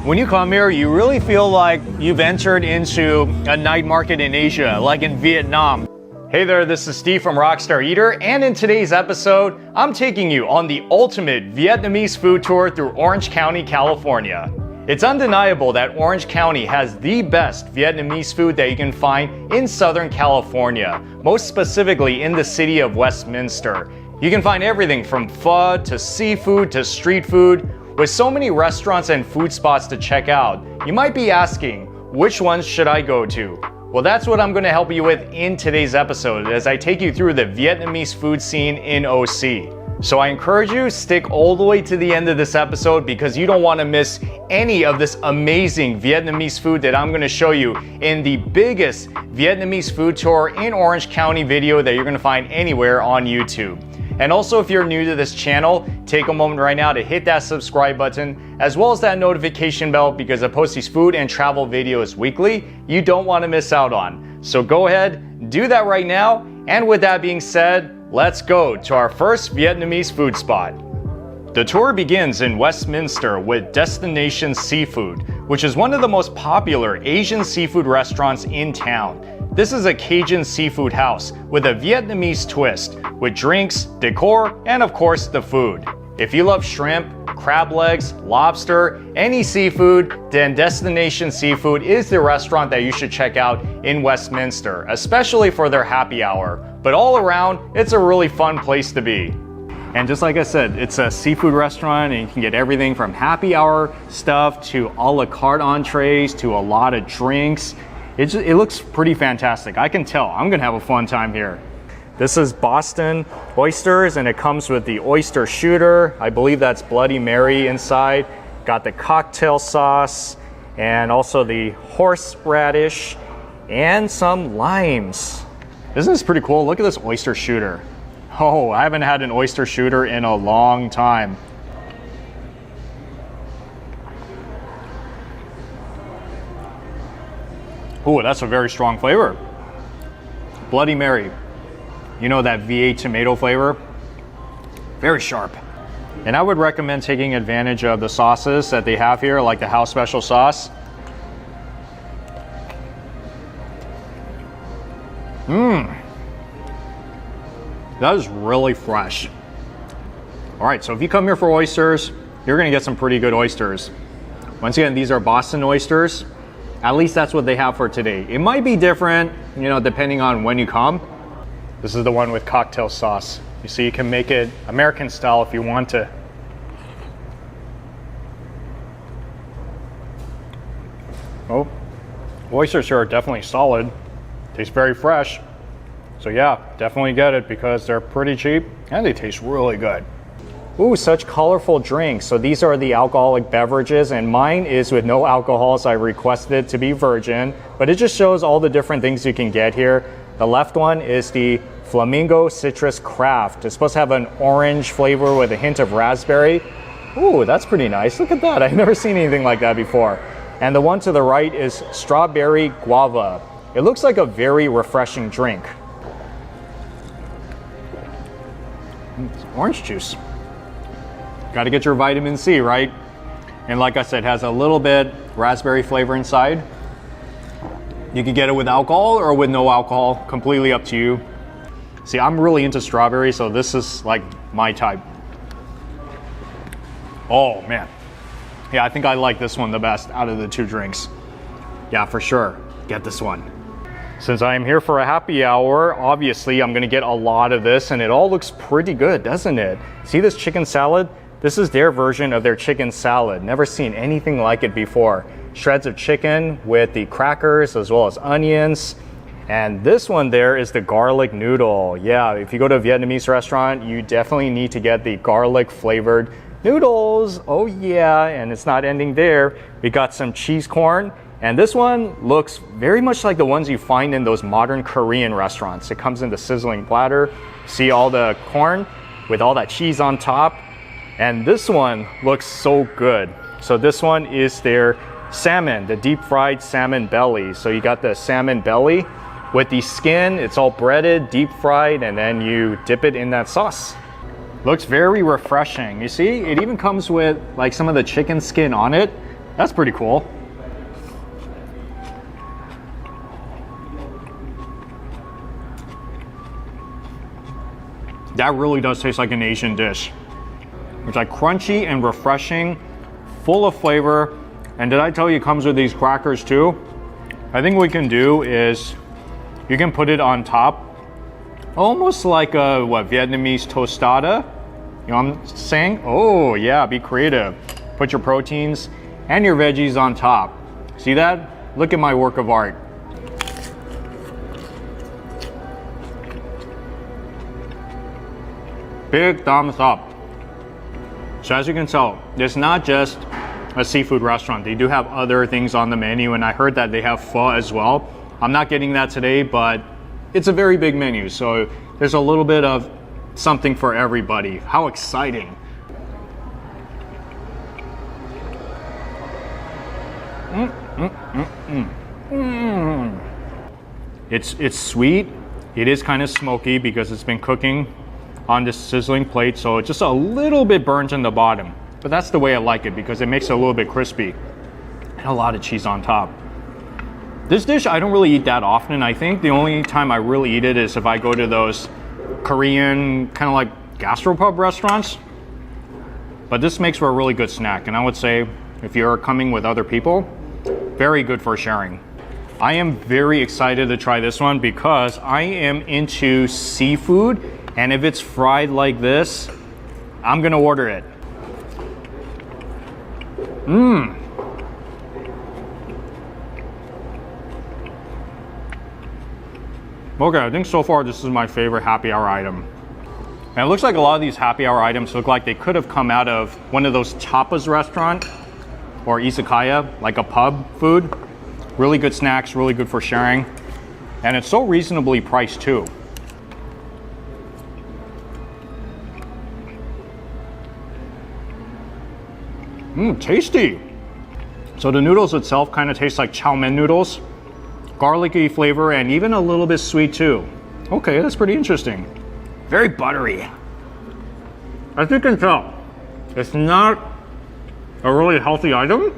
When you come here, you really feel like you've entered into a night market in Asia, like in Vietnam. Hey there, this is Steve from Rockstar Eater, and in today's episode, I'm taking you on the ultimate Vietnamese food tour through Orange County, California. It's undeniable that Orange County has the best Vietnamese food that you can find in Southern California, most specifically in the city of Westminster. You can find everything from pho to seafood to street food. With so many restaurants and food spots to check out, you might be asking, which ones should I go to? Well, that's what I'm going to help you with in today's episode as I take you through the Vietnamese food scene in OC. So I encourage you, stick all the way to the end of this episode because you don't want to miss any of this amazing Vietnamese food that I'm going to show you in the biggest Vietnamese food tour in Orange County video that you're going to find anywhere on YouTube. And also, if you're new to this channel, take a moment right now to hit that subscribe button, as well as that notification bell because I post these food and travel videos weekly you don't want to miss out on. So go ahead, do that right now. And with that being said, let's go to our first Vietnamese food spot. The tour begins in Westminster with Destination Seafood, which is one of the most popular Asian seafood restaurants in town. This is a Cajun seafood house with a Vietnamese twist, with drinks, decor, and of course the food. If you love shrimp, crab legs, lobster, any seafood, then Destination Seafood is the restaurant that you should check out in Westminster, especially for their happy hour. But all around, it's a really fun place to be. And just like I said, it's a seafood restaurant and you can get everything from happy hour stuff to a la carte entrees to a lot of drinks. It looks pretty fantastic. I can tell. I'm gonna have a fun time here. This is Boston oysters and it comes with the oyster shooter. I believe that's Bloody Mary inside. Got the cocktail sauce and also the horseradish and some limes. Isn't this pretty cool? Look at this oyster shooter. Oh, I haven't had an oyster shooter in a long time. Oh, that's a very strong flavor. Bloody Mary. You know that Viet tomato flavor? Very sharp. And I would recommend taking advantage of the sauces that they have here, like the house special sauce. That is really fresh. All right, so if you come here for oysters, you're gonna get some pretty good oysters. Once again, these are Boston oysters. At least that's what they have for today. It might be different, you know, depending on when you come. This is the one with cocktail sauce. You see, you can make it American style if you want to. Oh, oysters here are definitely solid. Tastes very fresh. So yeah, definitely get it because they're pretty cheap and they taste really good. Ooh, such colorful drinks. So these are the alcoholic beverages and mine is with no alcohol, so I requested it to be virgin, but it just shows all the different things you can get here. The left one is the Flamingo Citrus Craft. It's supposed to have an orange flavor with a hint of raspberry. Ooh, that's pretty nice. Look at that. I've never seen anything like that before. And the one to the right is Strawberry Guava. It looks like a very refreshing drink. Orange juice. Got to get your vitamin C, right? And like I said, has a little bit raspberry flavor inside. You can get it with alcohol or with no alcohol, completely up to you. See, I'm really into strawberry, so this is like my type. Oh man. Yeah, I think I like this one the best out of the two drinks. Yeah, for sure. Get this one. Since I am here for a happy hour, obviously I'm gonna get a lot of this and it all looks pretty good, doesn't it? See this chicken salad? This is their version of their chicken salad. Never seen anything like it before. Shreds of chicken with the crackers as well as onions. And this one there is the garlic noodle. Yeah, if you go to a Vietnamese restaurant, you definitely need to get the garlic flavored noodles. Oh yeah, and it's not ending there. We got some cheese corn. And this one looks very much like the ones you find in those modern Korean restaurants. It comes in the sizzling platter. See all the corn with all that cheese on top. And this one looks so good. So this one is their salmon, the deep fried salmon belly. So you got the salmon belly with the skin. It's all breaded, deep fried, and then you dip it in that sauce. Looks very refreshing. You see, it even comes with like some of the chicken skin on it. That's pretty cool. That really does taste like an Asian dish. It's like crunchy and refreshing, full of flavor. And did I tell you it comes with these crackers too? I think what we can do is you can put it on top, almost like a Vietnamese tostada. You know what I'm saying? Oh yeah, be creative. Put your proteins and your veggies on top. See that? Look at my work of art. Big thumbs up. So as you can tell, it's not just a seafood restaurant. They do have other things on the menu, and I heard that they have pho as well. I'm not getting that today, but it's a very big menu, so there's a little bit of something for everybody. How exciting. It's sweet. It is kind of smoky because it's been cooking on this sizzling plate, so it's just a little bit burnt in the bottom. But that's the way I like it because it makes it a little bit crispy. And a lot of cheese on top. This dish I don't really eat that often. I think the only time I really eat it is if I go to those Korean kind of like gastropub restaurants. But this makes for a really good snack, and I would say if you're coming with other people, very good for sharing. I am very excited to try this one because I am into seafood, and if it's fried like this, I'm gonna order it. Okay, I think so far this is my favorite happy hour item. And it looks like a lot of these happy hour items look like they could have come out of one of those tapas restaurant or izakaya, like a pub food. Really good snacks, really good for sharing. And it's so reasonably priced too. Tasty. So the noodles itself kind of taste like chow mein noodles. Garlicky flavor and even a little bit sweet too. Okay, that's pretty interesting. Very buttery. As you can tell, it's not a really healthy item,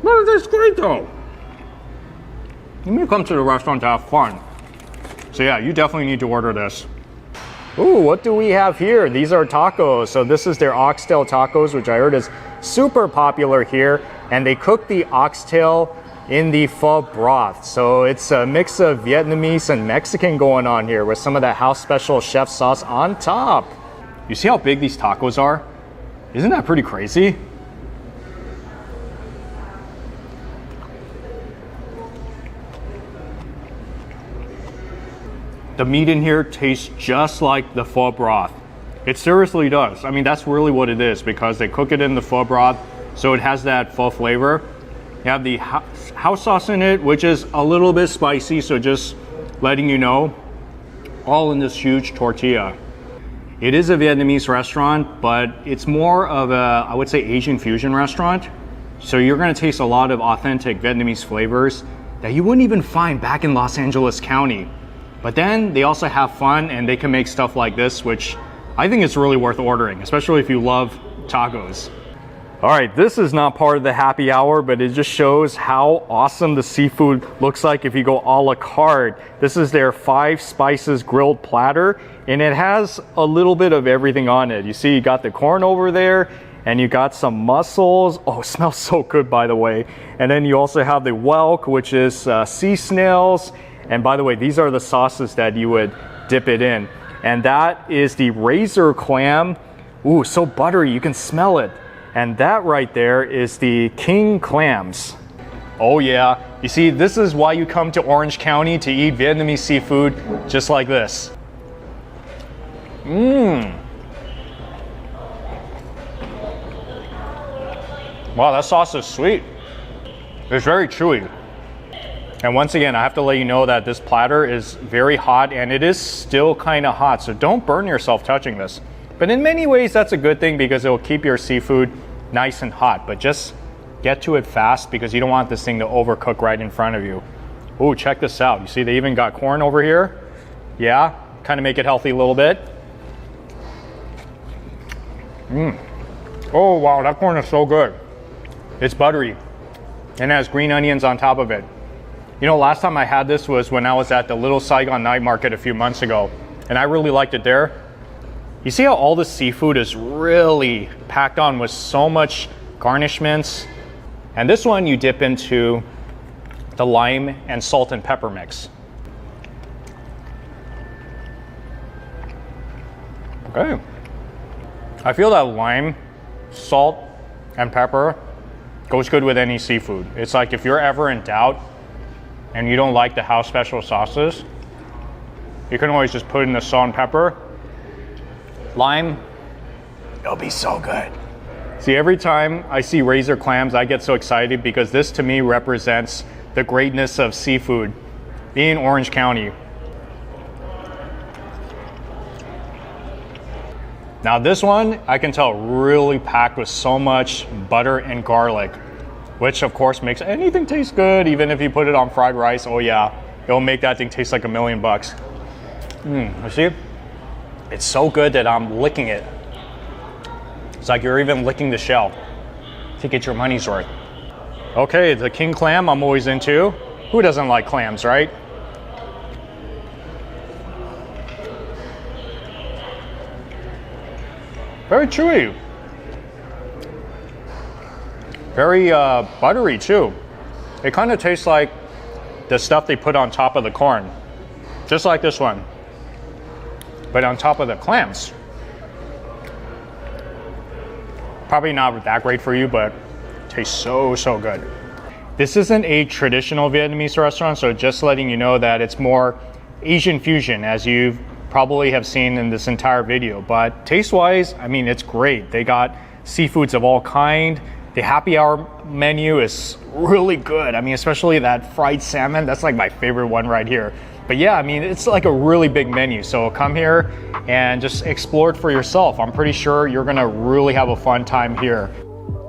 but it's great though. You may come to the restaurant to have fun. So yeah, you definitely need to order this. Ooh, what do we have here? These are tacos. So this is their oxtail tacos, which I heard is super popular here. And they cook the oxtail in the pho broth. So it's a mix of Vietnamese and Mexican going on here with some of that house special chef sauce on top. You see how big these tacos are? Isn't that pretty crazy? The meat in here tastes just like the pho broth. It seriously does. I mean, that's really what it is because they cook it in the pho broth, so it has that pho flavor. You have the house sauce in it, which is a little bit spicy, so just letting you know, all in this huge tortilla. It is a Vietnamese restaurant, but it's more of a, I would say, Asian fusion restaurant. So you're gonna taste a lot of authentic Vietnamese flavors that you wouldn't even find back in Los Angeles County. But then they also have fun and they can make stuff like this, which I think is really worth ordering, especially if you love tacos. All right, this is not part of the happy hour, but it just shows how awesome the seafood looks like if you go a la carte. This is their 5 spices grilled platter, and it has a little bit of everything on it. You see, you got the corn over there, and you got some mussels. Oh, it smells so good, by the way. And then you also have the whelk, which is sea snails. And by the way, these are the sauces that you would dip it in. And that is the razor clam. Ooh, so buttery, you can smell it. And that right there is the king clams. Oh yeah, you see, this is why you come to Orange County to eat Vietnamese seafood just like this. Wow, that sauce is sweet. It's very chewy. And once again, I have to let you know that this platter is very hot, and it is still kind of hot, so don't burn yourself touching this. But in many ways, that's a good thing because it will keep your seafood nice and hot. But just get to it fast because you don't want this thing to overcook right in front of you. Ooh, check this out. You see they even got corn over here? Yeah, kind of make it healthy a little bit. Oh wow, that corn is so good. It's buttery and it has green onions on top of it. You know, last time I had this was when I was at the Little Saigon night market a few months ago, and I really liked it there. You see how all the seafood is really packed on with so much garnishments? And this one you dip into the lime and salt and pepper mix. Okay. I feel that lime, salt, and pepper goes good with any seafood. It's like if you're ever in doubt and you don't like the house special sauces, you can always just put in the salt and pepper. Lime, it'll be so good. See, every time I see razor clams, I get so excited because this to me represents the greatness of seafood in Orange County. Now this one, I can tell really packed with so much butter and garlic, which of course makes anything taste good. Even if you put it on fried rice, oh yeah, it'll make that thing taste like $1,000,000. You see? It's so good that I'm licking it. It's like you're even licking the shell to get your money's worth. Okay, the king clam I'm always into. Who doesn't like clams, right? Very chewy. Very buttery too. It kind of tastes like the stuff they put on top of the corn. Just like this one, but on top of the clams. Probably not that great for you, but tastes so good. This isn't a traditional Vietnamese restaurant, so just letting you know that it's more Asian fusion, as you probably have seen in this entire video. But taste-wise, I mean, it's great. They got seafoods of all kind. The happy hour menu is really good. I mean, especially that fried salmon, that's like my favorite one right here. But yeah, I mean, it's like a really big menu. So come here and just explore it for yourself. I'm pretty sure you're gonna really have a fun time here.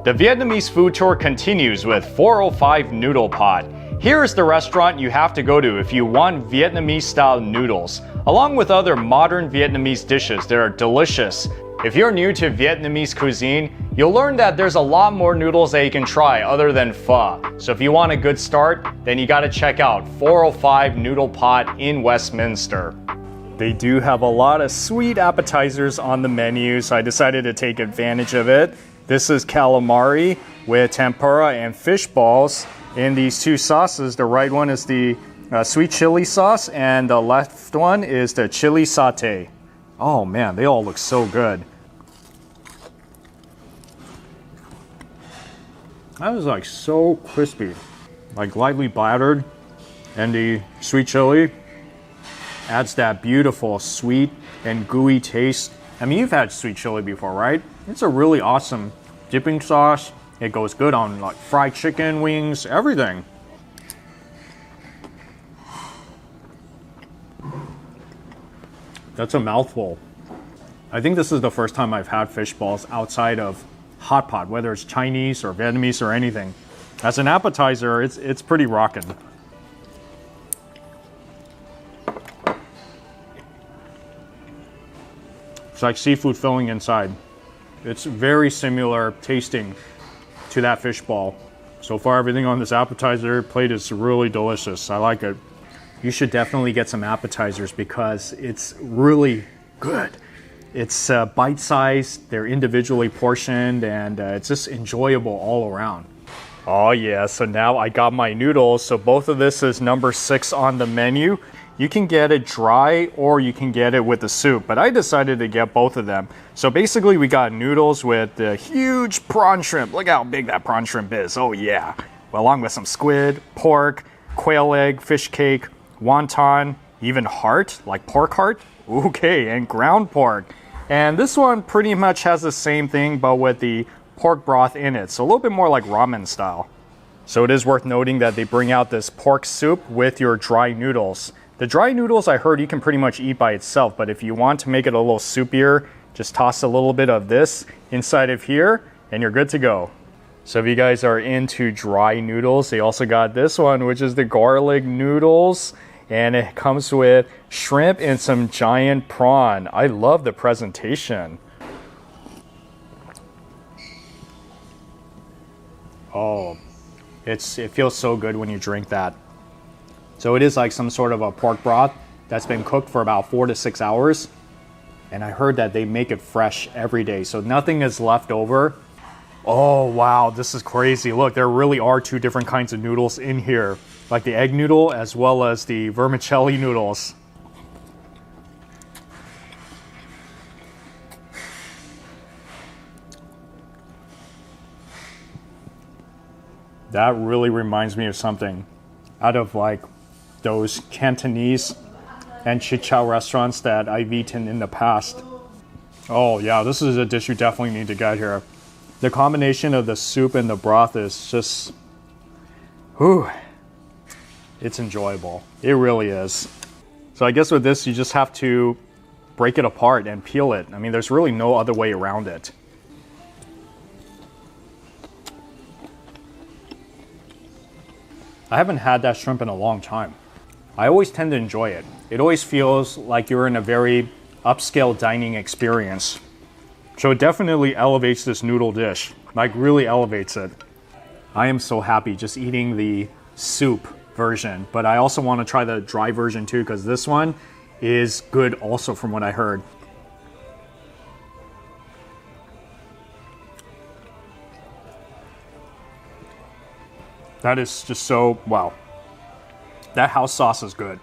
The Vietnamese food tour continues with 405 Noodle Pot. Here is the restaurant you have to go to if you want Vietnamese style noodles, along with other modern Vietnamese dishes that are delicious. If you're new to Vietnamese cuisine, you'll learn that there's a lot more noodles that you can try other than pho. So if you want a good start, then you gotta check out 405 Noodle Pot in Westminster. They do have a lot of sweet appetizers on the menu, so I decided to take advantage of it. This is calamari with tempura and fish balls in these two sauces. The right one is the sweet chili sauce, and the left one is the chili satay. Oh man, they all look so good. That was like so crispy, like lightly battered, and the sweet chili adds that beautiful sweet and gooey taste. I mean, you've had sweet chili before, right? It's a really awesome dipping sauce. It goes good on like fried chicken, wings, everything. That's a mouthful. I think this is the first time I've had fish balls outside of hot pot, whether it's Chinese or Vietnamese or anything. As an appetizer, it's pretty rockin'. It's like seafood filling inside. It's very similar tasting to that fish ball. So far, everything on this appetizer plate is really delicious. I like it. You should definitely get some appetizers because it's really good. It's bite-sized, they're individually portioned, and it's just enjoyable all around. Oh yeah, so now I got my noodles. So both of this is number 6 on the menu. You can get it dry or you can get it with the soup, but I decided to get both of them. So basically we got noodles with the huge prawn shrimp. Look how big that prawn shrimp is. Oh yeah. Well, along with some squid, pork, quail egg, fish cake, wonton, even heart, like pork heart. Okay, and ground pork. And this one pretty much has the same thing, but with the pork broth in it. So a little bit more like ramen style. So it is worth noting that they bring out this pork soup with your dry noodles. The dry noodles, I heard you can pretty much eat by itself, but if you want to make it a little soupier, just toss a little bit of this inside of here and you're good to go. So if you guys are into dry noodles, they also got this one, which is the garlic noodles. And it comes with shrimp and some giant prawn. I love the presentation. Oh, it feels so good when you drink that. So it is like some sort of a pork broth that's been cooked for about 4 to 6 hours. And I heard that they make it fresh every day, so nothing is left over. Oh, wow, this is crazy. Look, there really are 2 different kinds of noodles in here, like the egg noodle as well as the vermicelli noodles. That really reminds me of something out of like those Cantonese and Chichow restaurants that I've eaten in the past. Oh yeah, this is a dish you definitely need to get here. The combination of the soup and the broth is just, whew, it's enjoyable. It really is. So I guess with this, you just have to break it apart and peel it. I mean, there's really no other way around it. I haven't had that shrimp in a long time. I always tend to enjoy it. It always feels like you're in a very upscale dining experience. So it definitely elevates this noodle dish, like really elevates it. I am so happy just eating the soup version, but I also want to try the dry version too, because this one is good also from what I heard. That is just so, wow. That house sauce is good.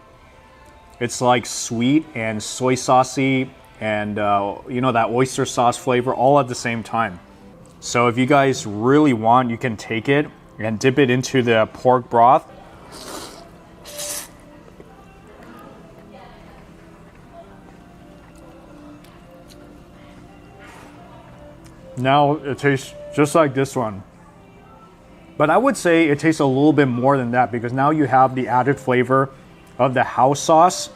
It's like sweet and soy saucy and you know, that oyster sauce flavor all at the same time. So if you guys really want, you can take it and dip it into the pork broth. Now it tastes just like this one. But I would say it tastes a little bit more than that, because now you have the added flavor of the house sauce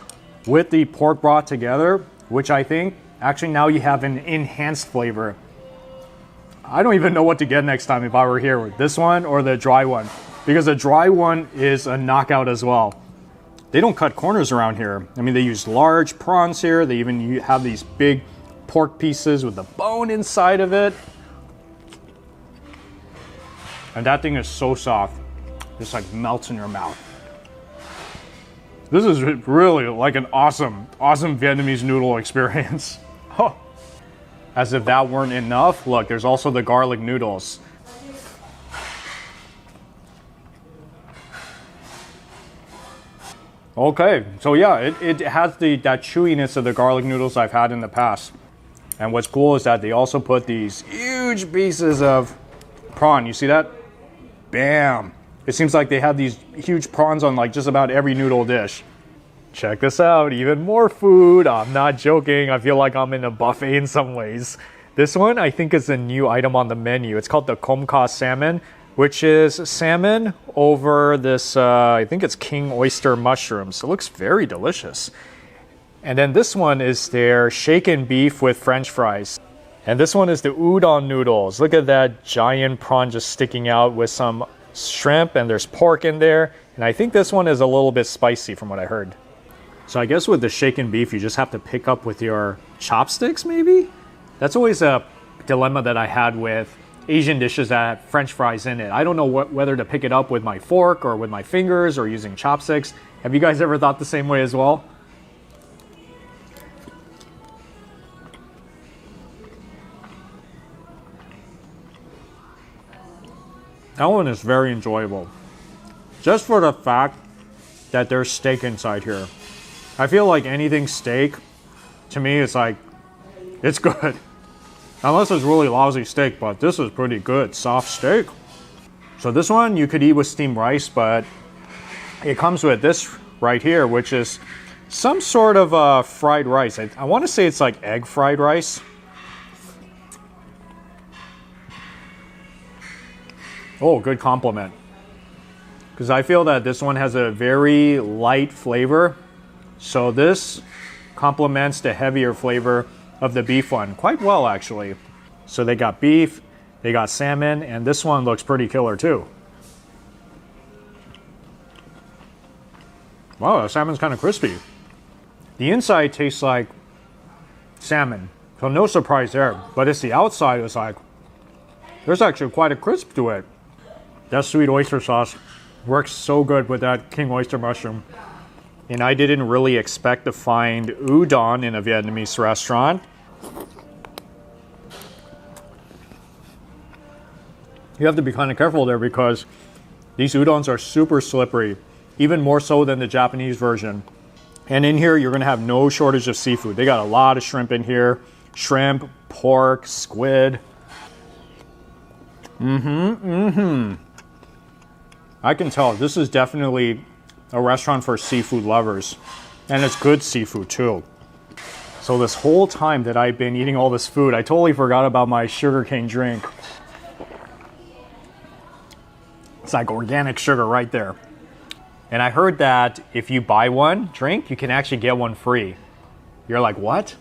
with the pork broth together, which I think actually now you have an enhanced flavor. I don't even know what to get next time if I were here, with this one or the dry one, because the dry one is a knockout as well. They don't cut corners around here. I mean, they use large prawns here. They even have these big pork pieces with the bone inside of it. And that thing is so soft, just like melts in your mouth. This is really like an awesome Vietnamese noodle experience. As if that weren't enough, look, there's also the garlic noodles. Okay, so yeah, it has that chewiness of the garlic noodles I've had in the past. And what's cool is that they also put these huge pieces of prawn. You see that? Bam! It seems like they have these huge prawns on like just about every noodle dish. Check this out, even more food. I'm not joking. I feel like I'm in a buffet in some ways. This one I think is a new item on the menu. It's called the Kom Ka salmon, which is salmon over this, I think it's king oyster mushrooms. It looks very delicious. And then this one is their shaken beef with French fries. And this one is the udon noodles. Look at that giant prawn just sticking out with some shrimp, and there's pork in there. And I think this one is a little bit spicy from what I heard. So I guess with the shaken beef, you just have to pick up with your chopsticks maybe? That's always a dilemma that I had with Asian dishes that have French fries in it. I don't know whether to pick it up with my fork or with my fingers or using chopsticks. Have you guys ever thought the same way as well? That one is very enjoyable. Just for the fact that there's steak inside here. I feel like anything steak, to me, it's like, it's good. Unless it's really lousy steak, but this is pretty good, soft steak. So this one you could eat with steamed rice, but it comes with this right here, which is some sort of fried rice. I want to say it's like egg fried rice. Oh, good compliment. Because I feel that this one has a very light flavor. So this complements the heavier flavor of the beef one quite well, actually. So they got beef, they got salmon, and this one looks pretty killer too. Wow, the salmon's kind of crispy. The inside tastes like salmon, so no surprise there. But it's the outside, it's like, there's actually quite a crisp to it. That sweet oyster sauce works so good with that king oyster mushroom. And I didn't really expect to find udon in a Vietnamese restaurant. You have to be kind of careful there because these udons are super slippery, even more so than the Japanese version. And in here, you're gonna have no shortage of seafood. They got a lot of shrimp in here. Shrimp, pork, squid. I can tell this is definitely a restaurant for seafood lovers. And it's good seafood too. So this whole time that I've been eating all this food, I totally forgot about my sugarcane drink. It's like organic sugar right there. And I heard that if you buy one drink, you can actually get one free. You're like, what?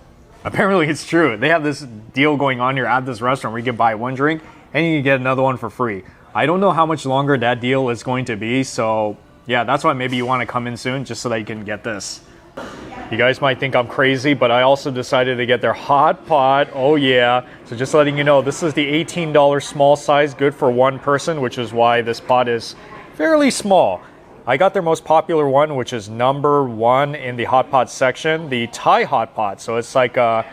Apparently it's true. They have this deal going on here at this restaurant where you can buy one drink and you can get another one for free. I don't know how much longer that deal is going to be, so yeah, that's why maybe you want to come in soon just so that you can get this. You guys might think I'm crazy, but I also decided to get their hot pot. Oh yeah. So just letting you know, this is the $18 small size, good for one person, which is why this pot is fairly small. I got their most popular one, which is number 1 in the hot pot section, the Thai hot pot. So it's like a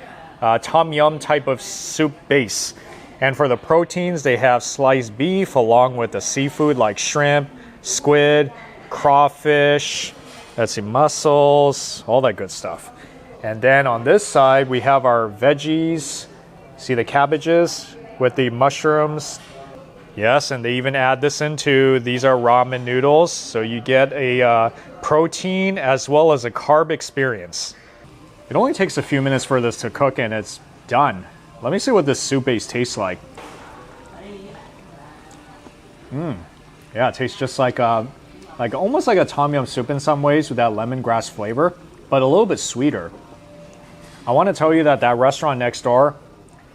tom yum type of soup base. And for the proteins, they have sliced beef along with the seafood like shrimp, squid, crawfish, let's see, mussels, all that good stuff. And then on this side, we have our veggies. See the cabbages with the mushrooms. Yes, and they even add this into, these are ramen noodles. So you get a protein as well as a carb experience. It only takes a few minutes for this to cook and it's done. Let me see what this soup base tastes like. Yeah, it tastes just like almost like a tom yum soup in some ways with that lemongrass flavor, but a little bit sweeter. I want to tell you that that restaurant next door,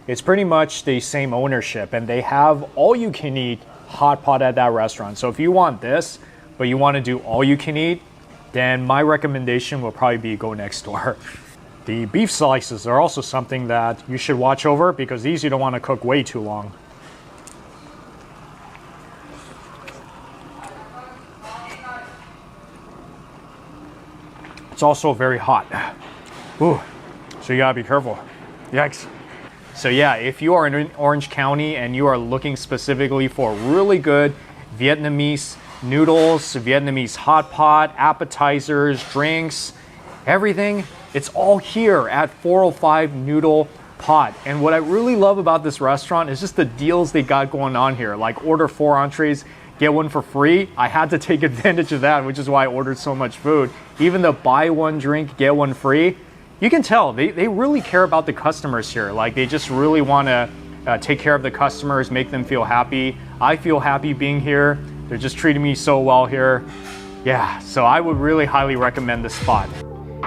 it's pretty much the same ownership and they have all you can eat hot pot at that restaurant. So if you want this, but you want to do all you can eat, then my recommendation will probably be go next door. The beef slices are also something that you should watch over because these you don't want to cook way too long. It's also very hot. Ooh, so you gotta be careful. Yikes. So yeah, if you are in Orange County and you are looking specifically for really good Vietnamese noodles, Vietnamese hot pot, appetizers, drinks, everything, it's all here at 405 Noodle Pot. And what I really love about this restaurant is just the deals they got going on here. Like order 4 entrees, get one for free. I had to take advantage of that, which is why I ordered so much food. Even the buy one drink, get one free. You can tell they really care about the customers here. Like they just really want to take care of the customers, make them feel happy. I feel happy being here. They're just treating me so well here. Yeah, so I would really highly recommend this spot.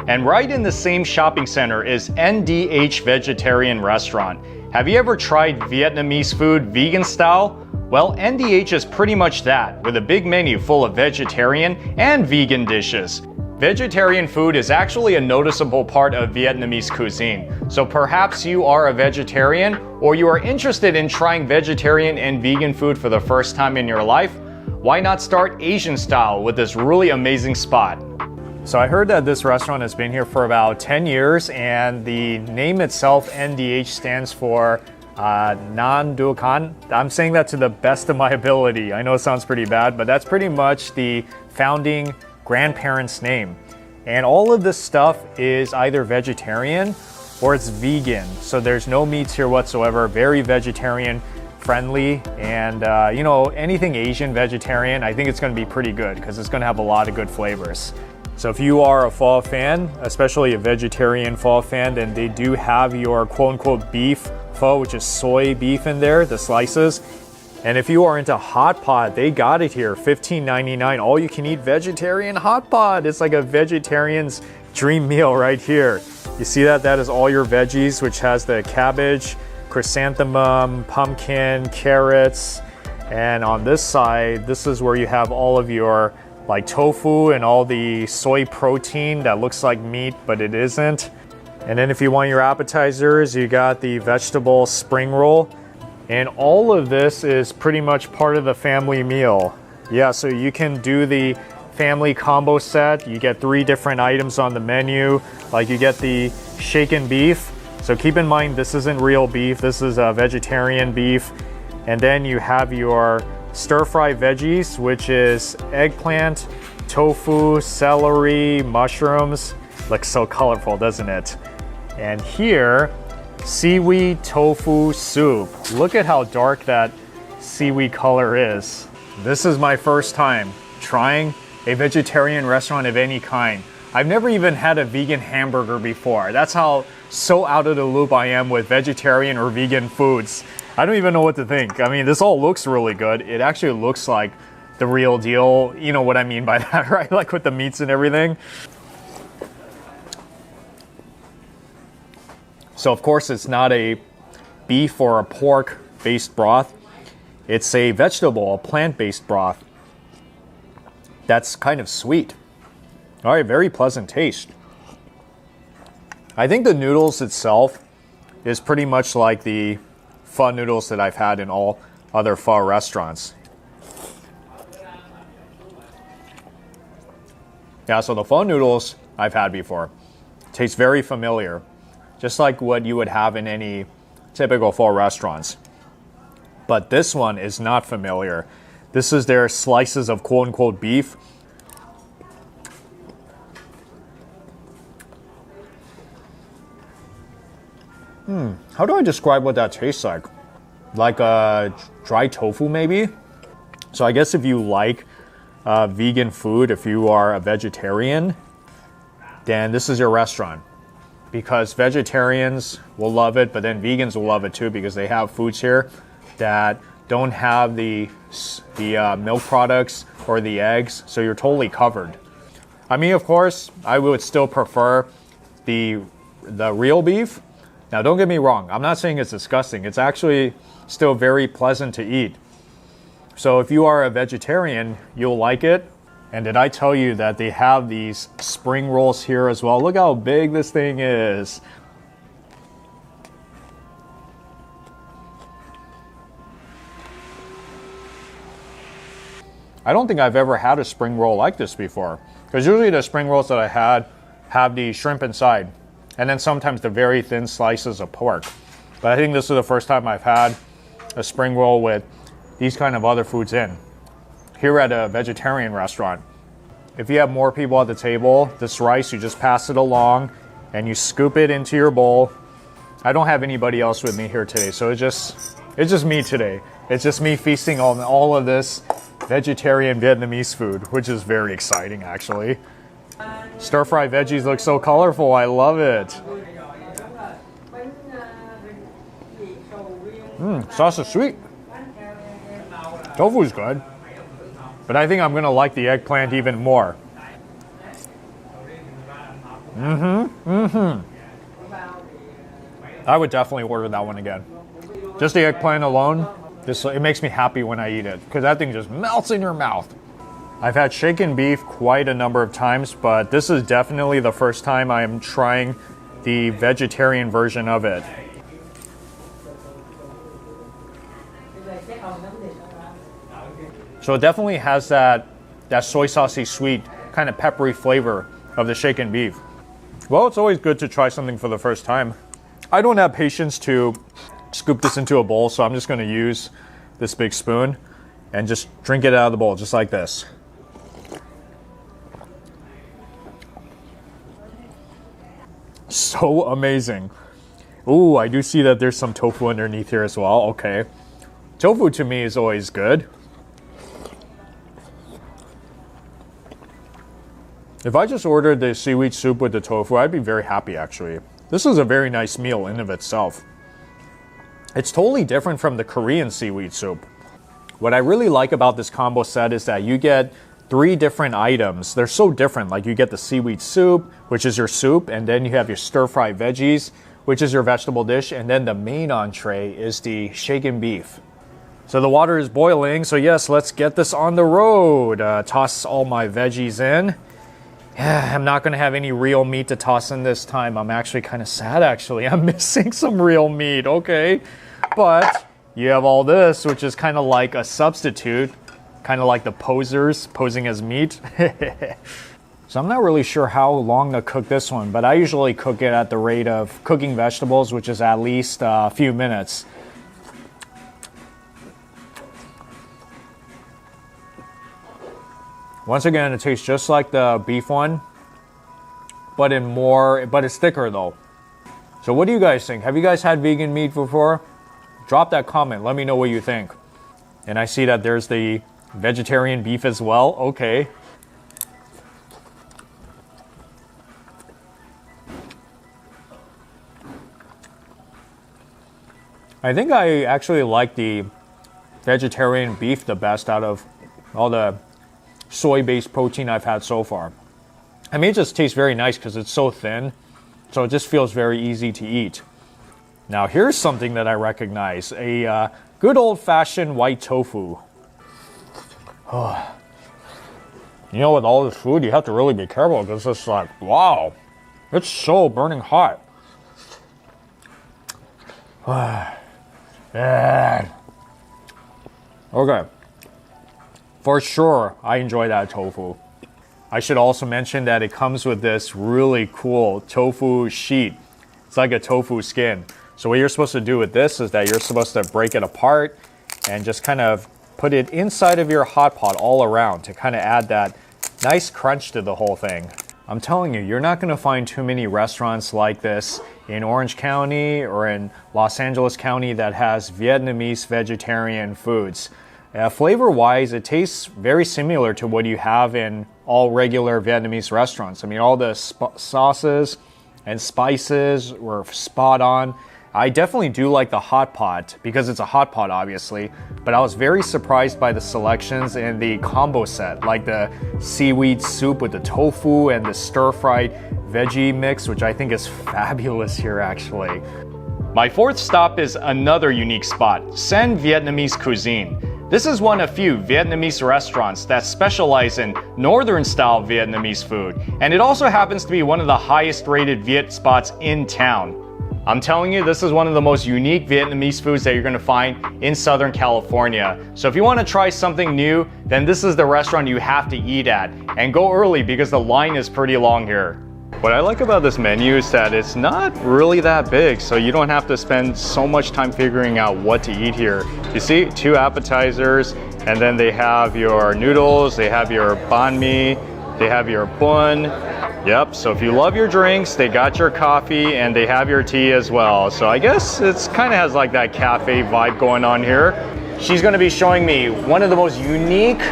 And right in the same shopping center is NDH Vegetarian Restaurant. Have you ever tried Vietnamese food vegan style? Well, NDH is pretty much that, with a big menu full of vegetarian and vegan dishes. Vegetarian food is actually a noticeable part of Vietnamese cuisine. So perhaps you are a vegetarian or you are interested in trying vegetarian and vegan food for the first time in your life. Why not start Asian style with this really amazing spot? So I heard that this restaurant has been here for about 10 years and the name itself, NDH, stands for Nan Du Kan. I'm saying that to the best of my ability. I know it sounds pretty bad, but that's pretty much the founding grandparents' name. And all of this stuff is either vegetarian or it's vegan. So there's no meats here whatsoever, very vegetarian friendly. And you know, anything Asian vegetarian, I think it's gonna be pretty good because it's gonna have a lot of good flavors. So if you are a pho fan, especially a vegetarian pho fan, then they do have your quote-unquote beef pho, which is soy beef in there, the slices. And if you are into hot pot, they got it here, $15.99, all you can eat vegetarian hot pot. It's like a vegetarian's dream meal right here. You see that? That is all your veggies, which has the cabbage, chrysanthemum, pumpkin, carrots. And on this side, this is where you have all of your like tofu and all the soy protein that looks like meat, but it isn't. And then if you want your appetizers, you got the vegetable spring roll. And all of this is pretty much part of the family meal. Yeah, so you can do the family combo set. You get 3 different items on the menu. Like you get the shaken beef. So keep in mind, this isn't real beef. This is a vegetarian beef. And then you have your stir-fry veggies, which is eggplant, tofu, celery, mushrooms. Looks so colorful, doesn't it? And here, seaweed tofu soup. Look at how dark that seaweed color is. This is my first time trying a vegetarian restaurant of any kind. I've never even had a vegan hamburger before. That's how so out of the loop I am with vegetarian or vegan foods. I don't even know what to think. I mean, this all looks really good. It actually looks like the real deal. You know what I mean by that, right? Like with the meats and everything. So of course it's not a beef or a pork based broth. It's a vegetable, a plant-based broth. That's kind of sweet. All right, very pleasant taste. I think the noodles itself is pretty much like the pho noodles that I've had in all other pho restaurants. Yeah, so the pho noodles I've had before taste very familiar, just like what you would have in any typical pho restaurants. But this one is not familiar. This is their slices of quote-unquote beef. How do I describe what that tastes like? Like a dry tofu, maybe? So I guess if you like vegan food, if you are a vegetarian, then this is your restaurant. Because vegetarians will love it, but then vegans will love it too, because they have foods here that don't have the milk products or the eggs, so you're totally covered. I mean, of course, I would still prefer the real beef. Now, don't get me wrong. I'm not saying it's disgusting. It's actually still very pleasant to eat. So if you are a vegetarian, you'll like it. And did I tell you that they have these spring rolls here as well? Look how big this thing is. I don't think I've ever had a spring roll like this before. Because usually the spring rolls that I had have the shrimp inside. And then sometimes the very thin slices of pork. But I think this is the first time I've had a spring roll with these kind of other foods in. Here at a vegetarian restaurant. If you have more people at the table, this rice, you just pass it along and you scoop it into your bowl. I don't have anybody else with me here today, so it's just me today. It's just me feasting on all of this vegetarian Vietnamese food, which is very exciting actually. Stir-fry veggies look so colorful. I love it. Sauce is sweet. Tofu's good. But I think I'm going to like the eggplant even more. I would definitely order that one again. Just the eggplant alone, it makes me happy when I eat it, because that thing just melts in your mouth. I've had shaken beef quite a number of times, but this is definitely the first time I am trying the vegetarian version of it. So it definitely has that soy saucy sweet, kind of peppery flavor of the shaken beef. Well, it's always good to try something for the first time. I don't have patience to scoop this into a bowl, so I'm just going to use this big spoon and just drink it out of the bowl, just like this. So amazing. Ooh, I do see that there's some tofu underneath here as well. Okay. Tofu to me is always good. If I just ordered the seaweed soup with the tofu, I'd be very happy actually. This is a very nice meal in of itself. It's totally different from the Korean seaweed soup. What I really like about this combo set is that you get 3 different items. They're so different. Like you get the seaweed soup, which is your soup, and then you have your stir-fry veggies, which is your vegetable dish, and then the main entree is the shaken beef. So the water is boiling, so yes, let's get this on the road. Toss all my veggies in. I'm not going to have any real meat to toss in this time. I'm actually kind of sad, actually. I'm missing some real meat, okay? But you have all this, which is kind of like a substitute, kind of like the posers posing as meat. So I'm not really sure how long to cook this one, but I usually cook it at the rate of cooking vegetables, which is at least a few minutes. Once again, it tastes just like the beef one, but it's thicker though. So what do you guys think? Have you guys had vegan meat before? Drop that comment, let me know what you think. And I see that there's the vegetarian beef as well. Okay. I think I actually like the vegetarian beef the best out of all the soy-based protein I've had so far. I mean, it just tastes very nice because it's so thin, so it just feels very easy to eat. Now, here's something that I recognize, a good old-fashioned white tofu. Oh. You know, with all this food, you have to really be careful because it's like, wow, it's so burning hot. Okay. For sure, I enjoy that tofu. I should also mention that it comes with this really cool tofu sheet. It's like a tofu skin. So what you're supposed to do with this is that you're supposed to break it apart and just kind of put it inside of your hot pot all around to kind of add that nice crunch to the whole thing. I'm telling you, you're not going to find too many restaurants like this in Orange County or in Los Angeles County that has Vietnamese vegetarian foods. Flavor-wise, it tastes very similar to what you have in all regular Vietnamese restaurants. I mean, all the sauces and spices were spot on. I definitely do like the hot pot because it's a hot pot, obviously, but I was very surprised by the selections in the combo set, like the seaweed soup with the tofu and the stir-fried veggie mix, which I think is fabulous here, actually. My fourth stop is another unique spot, Sen Vietnamese Cuisine. This is one of few Vietnamese restaurants that specialize in northern-style Vietnamese food, and it also happens to be one of the highest-rated Viet spots in town. I'm telling you, this is one of the most unique Vietnamese foods that you're going to find in Southern California. So if you want to try something new, then this is the restaurant you have to eat at. And go early because the line is pretty long here. What I like about this menu is that it's not really that big, so you don't have to spend so much time figuring out what to eat here. You see, 2 appetizers, and then they have your noodles, they have your banh mi, they have your bun. Yep, so if you love your drinks, they got your coffee and they have your tea as well. So I guess it's kind of has like that cafe vibe going on here. She's going to be showing me one of the most unique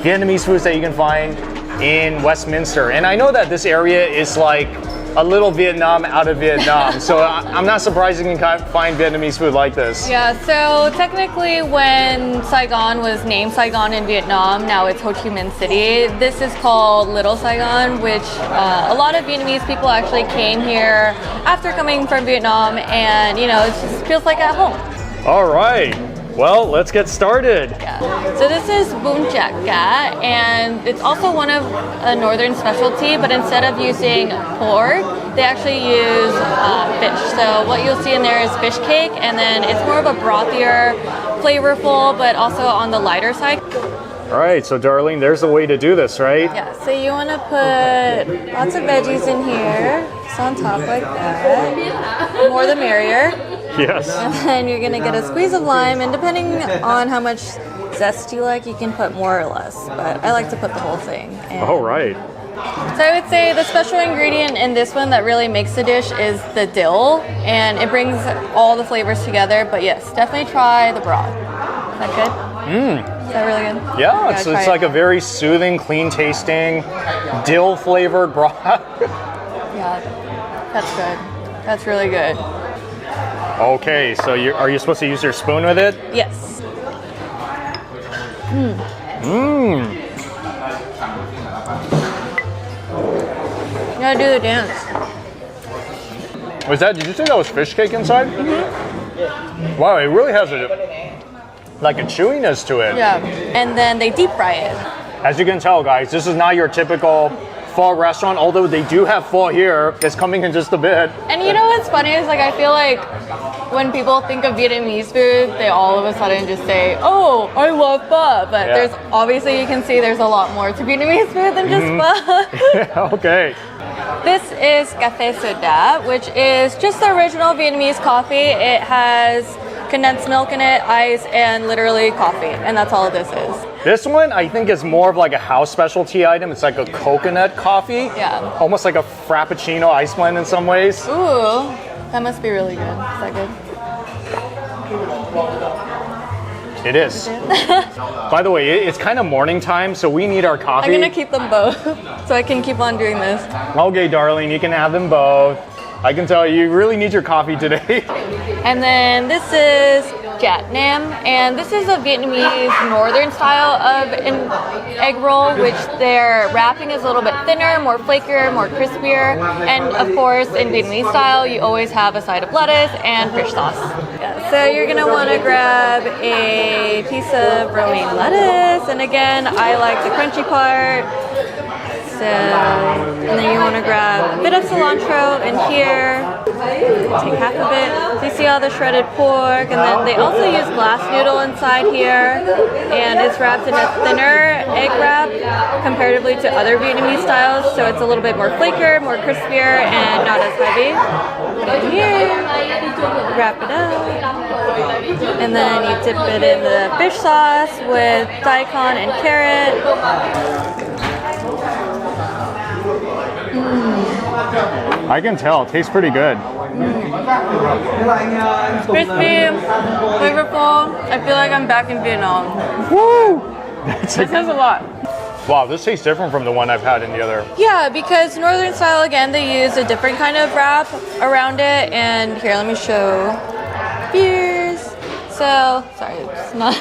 Vietnamese foods that you can find in Westminster. And I know that this area is like a little Vietnam out of Vietnam. So I'm not surprised you can find Vietnamese food like this. Yeah, so technically when Saigon was named Saigon in Vietnam, now it's Ho Chi Minh City. This is called Little Saigon, which a lot of Vietnamese people actually came here after coming from Vietnam, and you know, it just feels like at home. All right. Well, let's get started. Yeah. So this is bún chả cá, and it's also one of a northern specialty, but instead of using pork, they actually use fish. So what you'll see in there is fish cake, and then it's more of a brothier, flavorful, but also on the lighter side. All right, so Darlene, there's a way to do this, right? Yeah, so you want to put lots of veggies in here, just on top like that. The more the merrier. Yes. And then you're going to get a squeeze of lime, and depending on how much zest you like, you can put more or less, but I like to put the whole thing. All right. So I would say the special ingredient in this one that really makes the dish is the dill, and it brings all the flavors together, but yes, definitely try the broth. Is that good? Is that really good? Yeah, it's like a very soothing, clean tasting, dill flavored broth. Yeah, that's good. That's really good. Okay, so are you supposed to use your spoon with it? Yes. You gotta do the dance. Did you say that was fish cake inside? Wow, it really has like a chewiness to it. Yeah, and then they deep fry it. As you can tell, guys, this is not your typical pho restaurant, although they do have pho here. It's coming in just a bit. And you know what's funny is like I feel like when people think of Vietnamese food, they all of a sudden just say, "Oh, I love pho." But there's obviously you can see there's a lot more to Vietnamese food than just pho. Okay. This is café soda, which is just the original Vietnamese coffee. It has condensed milk in it, ice, and literally coffee, and that's all this is. This one I think is more of like a house specialty item. It's like a coconut coffee. Yeah. Almost like a frappuccino ice blend in some ways. Ooh, that must be really good. Is that good? It is. By the way, it's kind of morning time, so we need our coffee. I'm gonna keep them both, so I can keep on doing this. Okay, darling, you can have them both. I can tell you really need your coffee today. And then this is Giat Nam, and this is a Vietnamese northern style of an egg roll, which their wrapping is a little bit thinner, more flakier, more crispier, and of course in Vietnamese style you always have a side of lettuce and fish sauce. Yeah, so you're gonna want to grab a piece of romaine lettuce, and again I like the crunchy part. So, and then you want to grab a bit of cilantro in here, take half of it. So you see all the shredded pork, and then they also use glass noodle inside here, and it's wrapped in a thinner egg wrap comparatively to other Vietnamese styles, so it's a little bit more flakier, more crispier, and not as heavy. Put it in here, wrap it up, and then you dip it in the fish sauce with daikon and carrot. I can tell, it tastes pretty good. Crispy, flavorful. I feel like I'm back in Vietnam. Woo! This has a lot. Wow, this tastes different from the one I've had in the other. Yeah, because Northern style, again, they use a different kind of wrap around it. And here, let me show. Here's. So, sorry, it's not.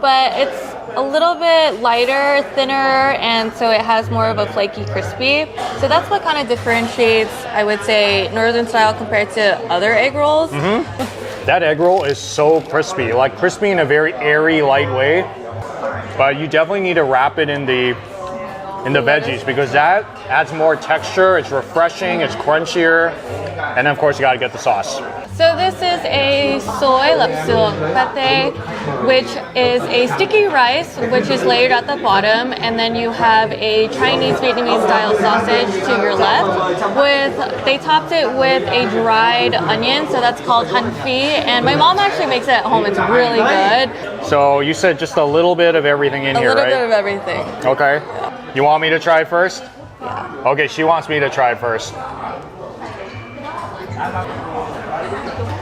But it's a little bit lighter, thinner, and so it has more of a flaky, crispy. So that's what kind of differentiates, I would say, Northern style compared to other egg rolls. That egg roll is so crispy, like crispy in a very airy, light way. But you definitely need to wrap it in the veggies because that adds more texture. It's refreshing. It's crunchier, and then of course you gotta get the sauce. So this is a soy lapsang pate, which is a sticky rice, which is layered at the bottom, and then you have a Chinese Vietnamese style sausage to your left. They topped it with a dried onion, so that's called han phi, and my mom actually makes it at home. It's really good. So you said just a little bit of everything in here, right? A little bit of everything. Okay. Yeah. You want me to try first? Yeah. Okay, she wants me to try first.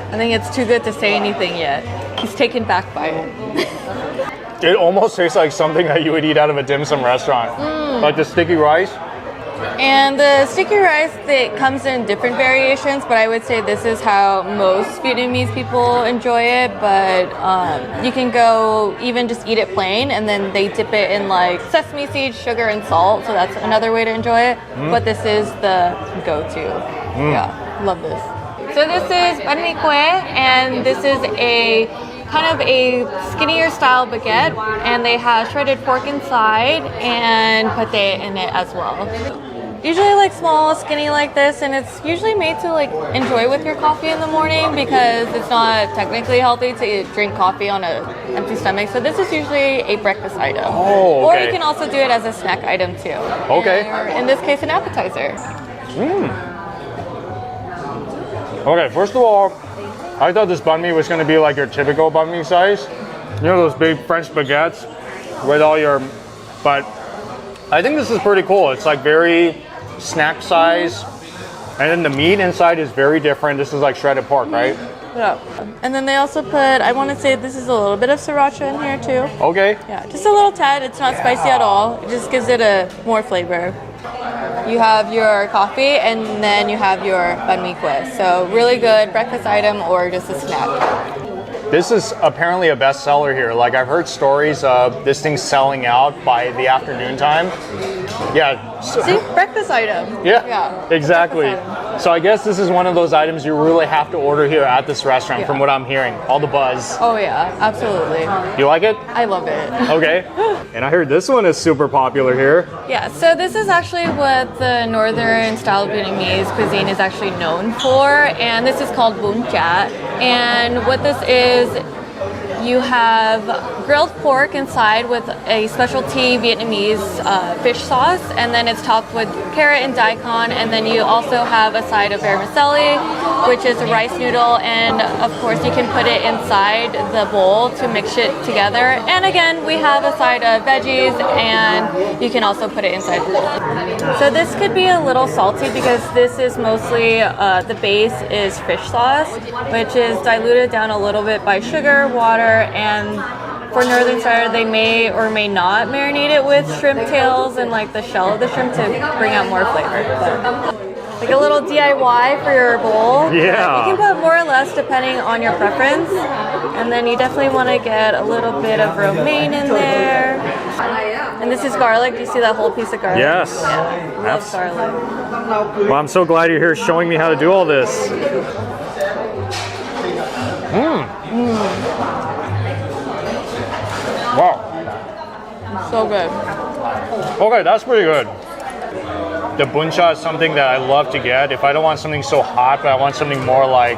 I think it's too good to say anything yet. He's taken back by it. It almost tastes like something that you would eat out of a dim sum restaurant. Like the sticky rice. And the sticky rice, it comes in different variations, but I would say this is how most Vietnamese people enjoy it. But you can go even just eat it plain, and then they dip it in like sesame seeds, sugar, and salt. So that's another way to enjoy it. But this is the go-to. Yeah, love this. So this is bánh mì quế, and this is a kind of a skinnier style baguette, and they have shredded pork inside and pate in it as well. Usually I like small, skinny like this, and it's usually made to like enjoy with your coffee in the morning because it's not technically healthy to drink coffee on an empty stomach. So this is usually a breakfast item. Oh, okay. Or you can also do it as a snack item too. Okay. Or in this case, an appetizer. Okay, first of all, I thought this banh mi was going to be like your typical banh mi size. You know those big French baguettes with all your... But I think this is pretty cool. It's like very snack size. And then the meat inside is very different. This is like shredded pork, right? Yeah. And then they also put, I want to say this is a little bit of sriracha in here too. Okay. Yeah, just a little tad. It's not spicy at all. It just gives it a more flavor. You have your coffee and then you have your bánh mì quế. So really good breakfast item or just a snack. This is apparently a bestseller here. Like I've heard stories of this thing selling out by the afternoon time. Yeah. See, breakfast item. Yeah, exactly. So I guess this is one of those items you really have to order here at this restaurant from what I'm hearing. All the buzz. Oh yeah, absolutely. You like it? I love it. Okay. And I heard this one is super popular here. Yeah, so this is actually what the northern style Vietnamese cuisine is actually known for, and this is called bún chả. And what this is, you have grilled pork inside with a specialty Vietnamese fish sauce, and then it's topped with carrot and daikon, and then you also have a side of vermicelli, which is a rice noodle, and of course you can put it inside the bowl to mix it together. And again, we have a side of veggies, and you can also put it inside the bowl. So this could be a little salty because this is mostly, the base is fish sauce, which is diluted down a little bit by sugar, water, and for northern style, they may or may not marinate it with shrimp tails and like the shell of the shrimp to bring out more flavor. But like a little DIY for your bowl. Yeah. You can put more or less depending on your preference. And then you definitely want to get a little bit of romaine in there. And this is garlic. Do you see that whole piece of garlic? Yes. Yeah, love garlic. Well, I'm so glad you're here showing me how to do all this. Wow. So good. Okay, that's pretty good. The bún chả is something that I love to get. If I don't want something so hot, but I want something more like,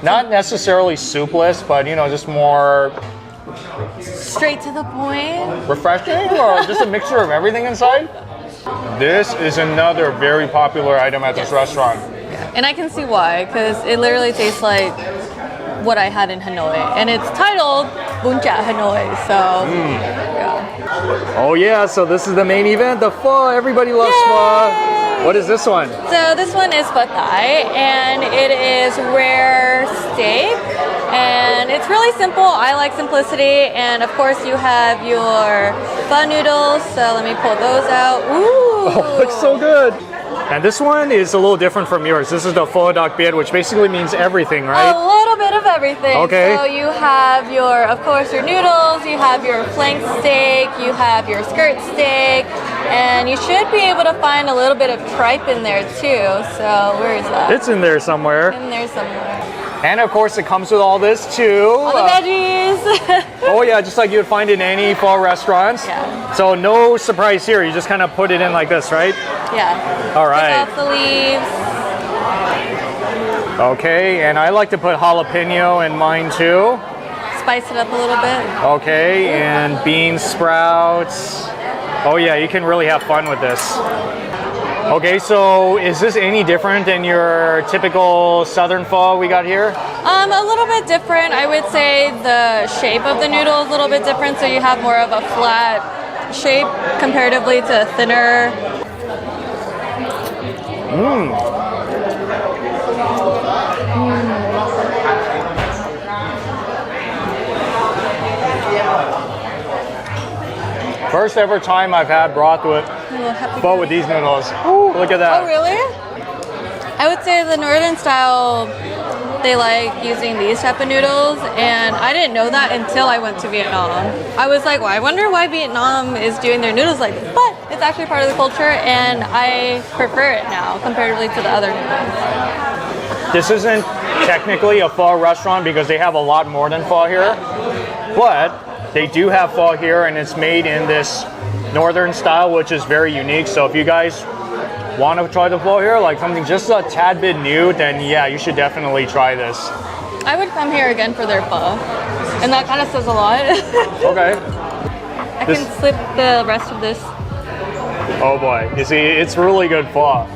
not necessarily soupless, but you know, just more Straight to the point. refreshing or just a mixture of everything inside. This is another very popular item at this restaurant. And I can see why, because it literally tastes like what I had in Hanoi. And it's titled Bún chả Hanoi, so yeah. Oh yeah, so this is the main event, the pho. Everybody loves pho. What is this one? So this one is pad thai, and it is rare steak. And it's really simple. I like simplicity. And of course you have your pho noodles. So let me pull those out. Ooh. Oh, looks so good. And this one is a little different from yours. This is the pho đặc biệt, which basically means everything, right? A little bit of everything. Okay. So you have your, of course, your noodles, you have your flank steak, you have your skirt steak, and you should be able to find a little bit of tripe in there too. So where is that? It's in there somewhere. In there somewhere. And of course it comes with all this too. All the veggies. Oh yeah, just like you would find in any pho restaurants. Yeah. So no surprise here. You just kind of put it in like this, right? Yeah. All right. Take off the leaves. Okay, and I like to put jalapeno in mine too. Spice it up a little bit. Okay, and bean sprouts. Oh yeah, you can really have fun with this. Okay, so is this any different than your typical southern pho we got here? A little bit different. I would say the shape of the noodle is a little bit different, so you have more of a flat shape comparatively to a thinner. First ever time I've had broth with pho with these noodles. Ooh, look at that. Oh, really? I would say the northern style, they like using these type of noodles, and I didn't know that until I went to Vietnam. I was like, well, I wonder why Vietnam is doing their noodles like this, but it's actually part of the culture, and I prefer it now comparatively to the other noodles. This isn't technically a pho restaurant because they have a lot more than pho here, but they do have pho here, and it's made in this northern style, which is very unique. So if you guys want to try the pho here, like something just a tad bit new, then yeah, you should definitely try this. I would come here again for their pho, and that kind of says a lot. Okay. I can slip the rest of this. Oh boy, you see, it's really good pho.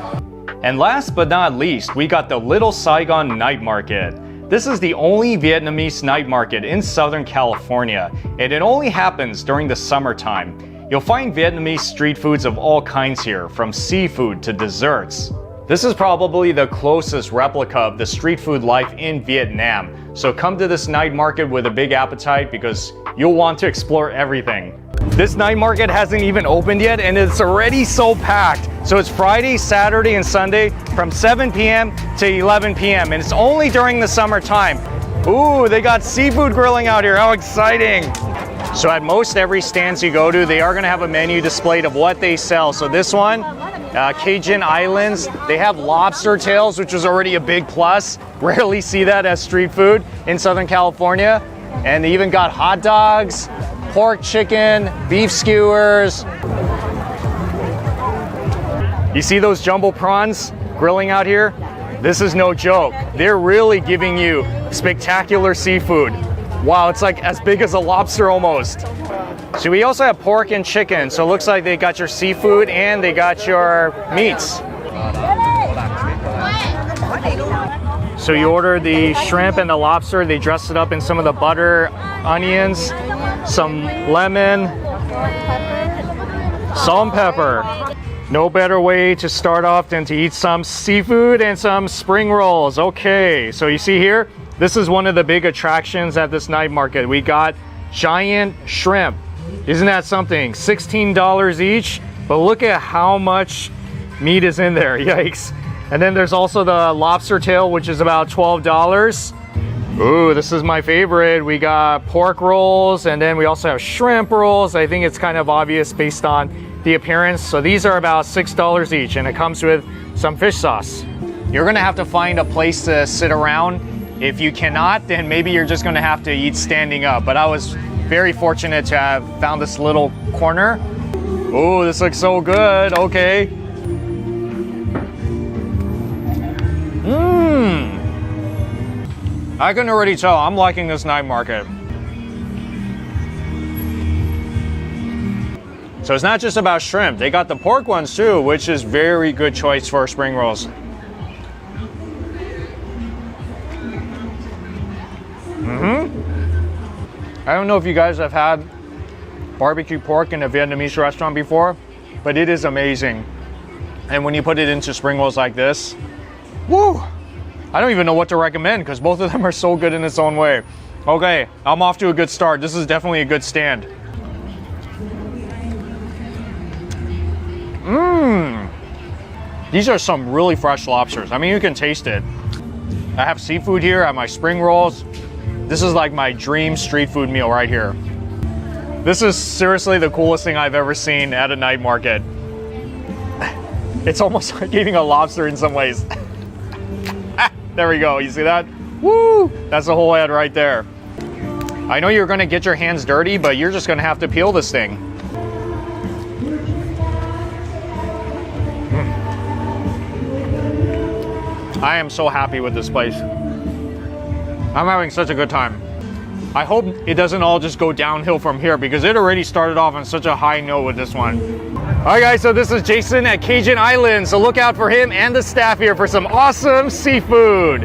And last but not least, we got the Little Saigon Night Market. This is the only Vietnamese night market in Southern California, and it only happens during the summertime. You'll find Vietnamese street foods of all kinds here, from seafood to desserts. This is probably the closest replica of the street food life in Vietnam, so come to this night market with a big appetite because you'll want to explore everything. This night market hasn't even opened yet and it's already so packed. So it's Friday, Saturday, and Sunday from 7 p.m. to 11 p.m. and it's only during the summertime. Ooh, they got seafood grilling out here, how exciting! So at most every stands you go to, they are gonna have a menu displayed of what they sell. So this one Cajun Islands. They have lobster tails, which is already a big plus. Rarely see that as street food in Southern California. And they even got hot dogs, pork, chicken, beef skewers. You see those jumbo prawns grilling out here? This is no joke. They're really giving you spectacular seafood. Wow, it's like as big as a lobster almost. So we also have pork and chicken. So it looks like they got your seafood and they got your meats. So you order the shrimp and the lobster. They dressed it up in some of the butter, onions, some lemon, salt and pepper. No better way to start off than to eat some seafood and some spring rolls. Okay, so you see here, this is one of the big attractions at this night market. We got giant shrimp. Isn't that something? $16 each, but look at how much meat is in there, yikes. And then there's also the lobster tail, which is about $12. Ooh, this is my favorite. We got pork rolls, and then we also have shrimp rolls. I think it's kind of obvious based on the appearance. So these are about $6 each, and it comes with some fish sauce. You're gonna have to find a place to sit around. If you cannot, then maybe you're just gonna have to eat standing up. But I was very fortunate to have found this little corner. Ooh, this looks so good, okay. I can already tell I'm liking this night market. So it's not just about shrimp. They got the pork ones too, which is very good choice for spring rolls. I don't know if you guys have had barbecue pork in a Vietnamese restaurant before, but it is amazing. And when you put it into spring rolls like this, woo! I don't even know what to recommend because both of them are so good in its own way. Okay, I'm off to a good start. This is definitely a good stand. These are some really fresh lobsters. I mean, you can taste it. I have seafood here, I have my spring rolls. This is like my dream street food meal right here. This is seriously the coolest thing I've ever seen at a night market. It's almost like eating a lobster in some ways. There we go, you see that? Woo! That's the whole head right there. I know you're gonna get your hands dirty, but you're just gonna have to peel this thing. I am so happy with this place. I'm having such a good time. I hope it doesn't all just go downhill from here because it already started off on such a high note with this one. All right guys, so this is Jason at Cajun Islands. So look out for him and the staff here for some awesome seafood.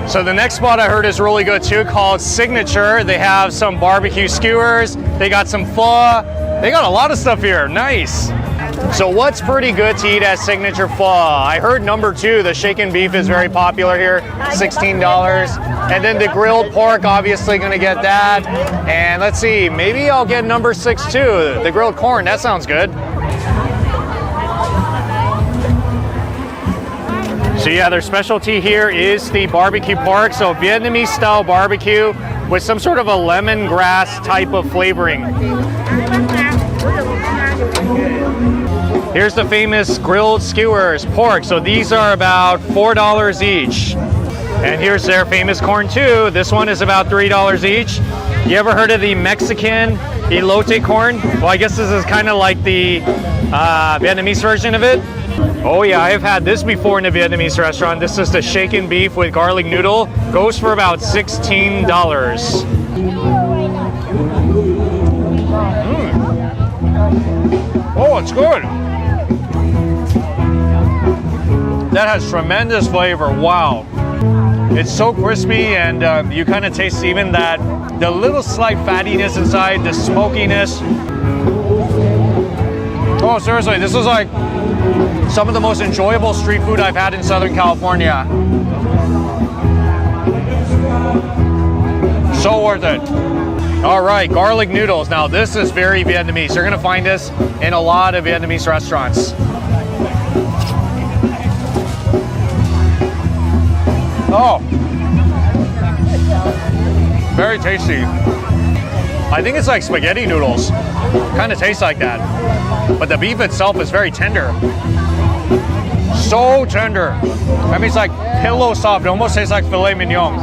So the next spot I heard is really good too, called Signature. They have some barbecue skewers. They got some pho. They got a lot of stuff here, nice. So what's pretty good to eat at Signature Pho? I heard number 2, the shaken beef is very popular here, $16. And then the grilled pork, obviously gonna get that. And let's see, maybe I'll get number 6 too, the grilled corn, that sounds good. So yeah, their specialty here is the barbecue pork. So Vietnamese style barbecue with some sort of a lemongrass type of flavoring. Here's the famous grilled skewers, pork. So these are about $4 each. And here's their famous corn too. This one is about $3 each. You ever heard of the Mexican elote corn? Well, I guess this is kind of like the Vietnamese version of it. Oh yeah, I have had this before in a Vietnamese restaurant. This is the shaken beef with garlic noodle. Goes for about $16. Oh, it's good. That has tremendous flavor, wow. It's so crispy and you kind of taste even the little slight fattiness inside, the smokiness. Oh, seriously, this is like some of the most enjoyable street food I've had in Southern California. So worth it. All right, garlic noodles. Now this is very Vietnamese. You're gonna find this in a lot of Vietnamese restaurants. Oh, very tasty. I think it's like spaghetti noodles. Kind of tastes like that. But the beef itself is very tender. So tender. I mean, it's like pillow soft. It almost tastes like filet mignon.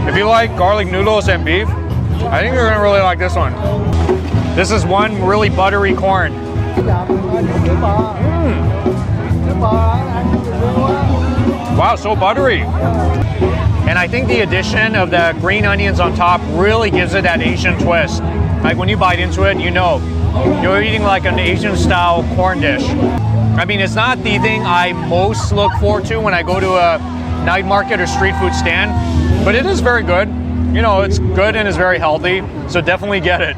If you like garlic noodles and beef, I think you're gonna really like this one. This is one really buttery corn. Wow, so buttery. And I think the addition of the green onions on top really gives it that Asian twist. Like when you bite into it, you know you're eating like an Asian style corn dish. I mean, it's not the thing I most look forward to when I go to a night market or street food stand, but it is very good. You know, it's good and it's very healthy, so definitely get it.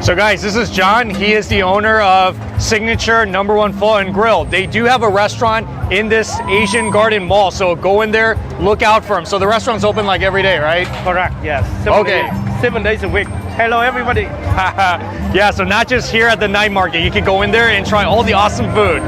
So guys, this is John. He is the owner of Signature #1 Pho and Grill. They do have a restaurant in this Asian Garden Mall, so go in there, look out for them. So the restaurant's open like every day, right? Correct, yes. 7 days a week. Hello, everybody. Yeah, so not just here at the night market. You can go in there and try all the awesome food.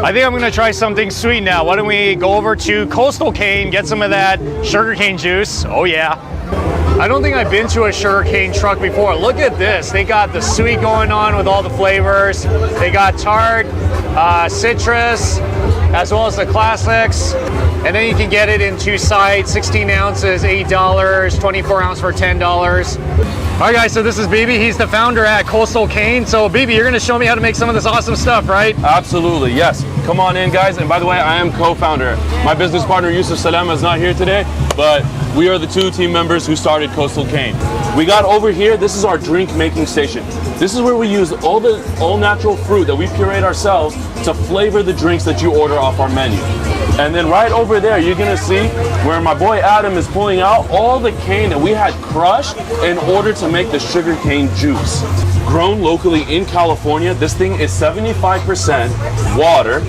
I think I'm gonna try something sweet now. Why don't we go over to Coastal Cane, get some of that sugarcane juice. Oh yeah. I don't think I've been to a sugarcane truck before. Look at this. They got the sweet going on with all the flavors. They got tart, citrus, as well as the classics. And then you can get it in 2 sides, 16 ounces, $8, 24 ounce for $10. All right guys, so this is Bibi. He's the founder at Coastal Cane. So Bibi, you're gonna show me how to make some of this awesome stuff, right? Absolutely, yes. Come on in, guys. And by the way, I am co-founder. My business partner, Yusuf Salama, is not here today, but we are the 2 team members who started Coastal Cane. We got over here, this is our drink making station. This is where we use all natural fruit that we pureed ourselves to flavor the drinks that you order off our menu. And then right over there, you're gonna see where my boy Adam is pulling out all the cane that we had crushed in order to make the sugar cane juice. Grown locally in California, this thing is 75% water,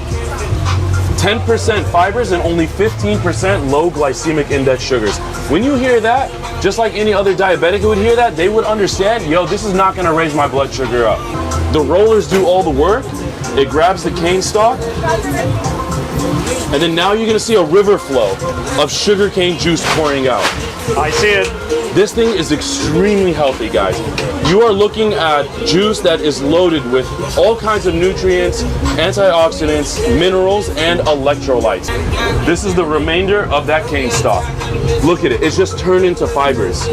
10% fibers, and only 15% low glycemic index sugars. When you hear that, just like any other diabetic who would hear that, they would understand, yo, this is not gonna raise my blood sugar up. The rollers do all the work. It grabs the cane stalk, and then now you're gonna see a river flow of sugarcane juice pouring out. I see it. This thing is extremely healthy, guys. You are looking at juice that is loaded with all kinds of nutrients, antioxidants, minerals, and electrolytes. This is the remainder of that cane stalk. Look at it, it's just turned into fibers.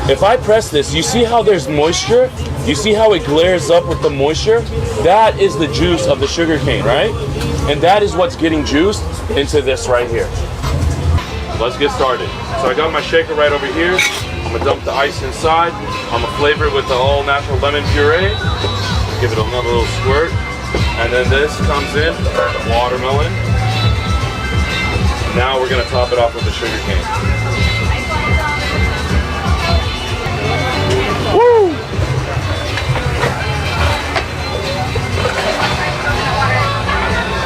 If I press this, you see how there's moisture? You see how it glares up with the moisture? That is the juice of the sugar cane, right? And that is what's getting juiced into this right here. Let's get started. So I got my shaker right over here. I'm gonna dump the ice inside. I'm gonna flavor it with the all natural lemon puree. Give it another little squirt. And then this comes in, the watermelon. Now we're gonna top it off with the sugar cane. Woo!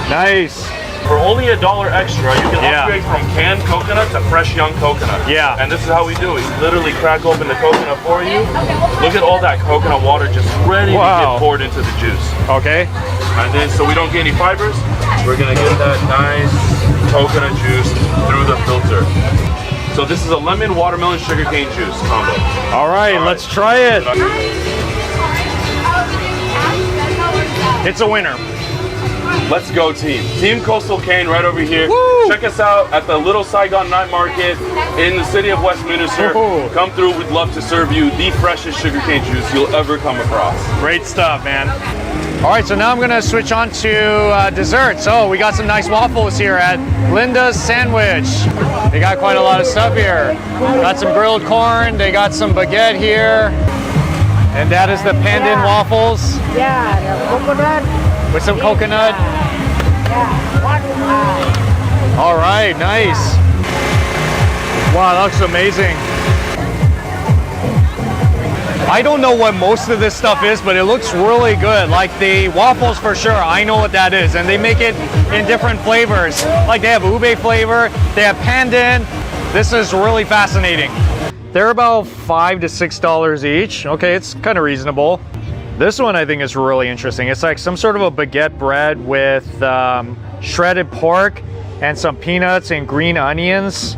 Nice. For only $1 extra, you can upgrade from canned coconut to fresh young coconut. Yeah. And this is how we do it. We literally crack open the coconut for you. Look at all that coconut water just ready to get poured into the juice. Okay. And then, so we don't get any fibers, we're gonna get that nice coconut juice through the filter. So this is a lemon watermelon sugarcane juice combo. All right, let's try it. It's a winner. Let's go, team. Team Coastal Cane right over here. Woo! Check us out at the Little Saigon Night Market in the city of Westminster. Ooh. Come through. We'd love to serve you the freshest sugarcane juice you'll ever come across. Great stuff, man. All right, so now I'm gonna switch on to dessert. So we got some nice waffles here at Linda's Sandwich. They got quite a lot of stuff here. Got some grilled corn. They got some baguette here. And that is the pandan waffles. Yeah, the coconut. With some coconut. All right, nice. Wow, that looks amazing. I don't know what most of this stuff is, but it looks really good. Like the waffles for sure, I know what that is. And they make it in different flavors. Like they have ube flavor, they have pandan. This is really fascinating. They're about $5 to $6 each. Okay, it's kind of reasonable. This one I think is really interesting. It's like some sort of a baguette bread with shredded pork and some peanuts and green onions.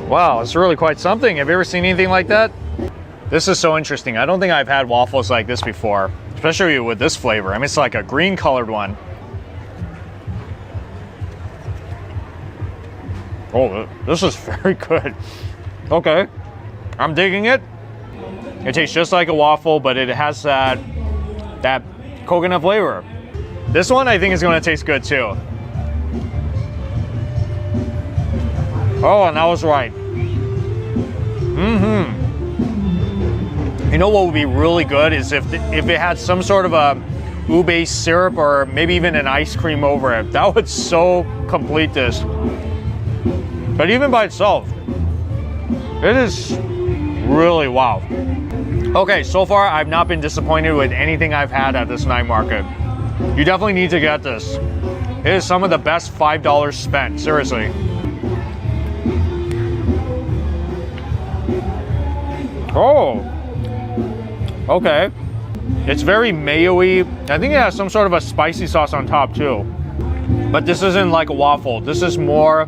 Wow, Wow, it's really quite something. Have you ever seen anything like that? This is so interesting. I don't think I've had waffles like this before, especially with this flavor. I mean, it's like a green colored one. Oh, this is very good. Okay, I'm digging it. It tastes just like a waffle, but it has that coconut flavor. This one I think is going to taste good too. Oh, and I was right. You know what would be really good is if it had some sort of a ube syrup or maybe even an ice cream over it. That would so complete this. But even by itself, it is really wow. Okay, so far I've not been disappointed with anything I've had at this night market. You definitely need to get this. It is some of the best $5 spent, seriously. Oh, okay. It's very mayo-y. I think it has some sort of a spicy sauce on top too. But this isn't like a waffle. This is more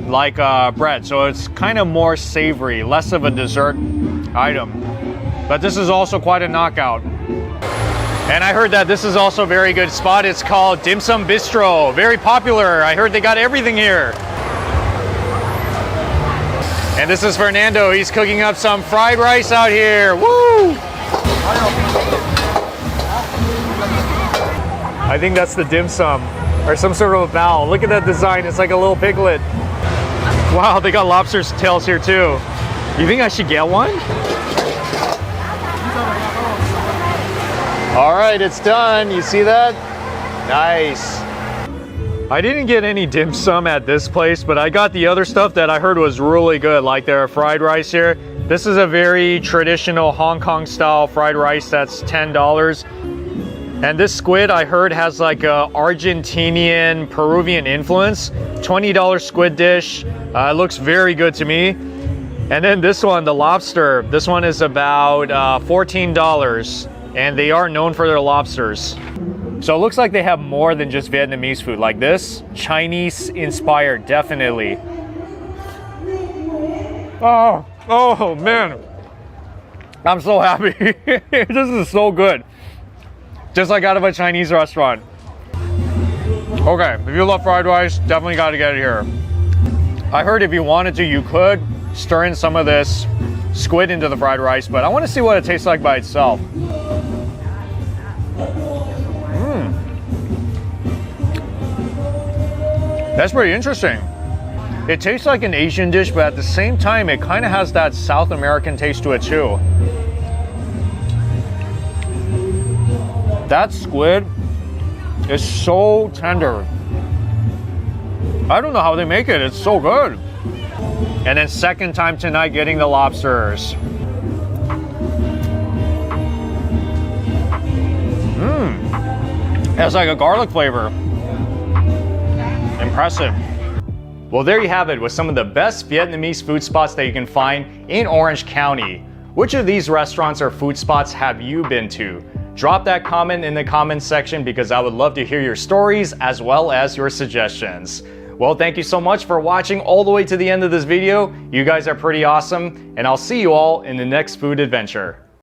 like bread. So it's kind of more savory, less of a dessert item. But this is also quite a knockout. And I heard that this is also a very good spot. It's called Dim Sum Bistro. Very popular. I heard they got everything here. And this is Fernando. He's cooking up some fried rice out here. Woo! I think that's the dim sum or some sort of a bowl. Look at that design. It's like a little piglet. Wow, they got lobster tails here too. You think I should get one? All right, it's done. You see that? Nice. I didn't get any dim sum at this place, but I got the other stuff that I heard was really good, like their fried rice here. This is a very traditional Hong Kong style fried rice that's $10. And this squid I heard has like a Argentinian, Peruvian influence. $20 squid dish. It looks very good to me. And then this one, the lobster, this one is about $14. And they are known for their lobsters. So it looks like they have more than just Vietnamese food. Like this, Chinese inspired, definitely. Oh man. I'm so happy. This is so good. Just like out of a Chinese restaurant. Okay, if you love fried rice, definitely gotta get it here. I heard if you wanted to, you could stir in some of this squid into the fried rice, but I want to see what it tastes like by itself. That's pretty interesting. It tastes like an Asian dish, but at the same time, it kind of has that South American taste to it too. That squid is so tender. I don't know how they make it. It's so good. And then second time tonight getting the lobsters. It has like a garlic flavor. Impressive. Well, there you have it with some of the best Vietnamese food spots that you can find in Orange County. Which of these restaurants or food spots have you been to? Drop that comment in the comments section because I would love to hear your stories as well as your suggestions. Well, thank you so much for watching all the way to the end of this video. You guys are pretty awesome, and I'll see you all in the next food adventure.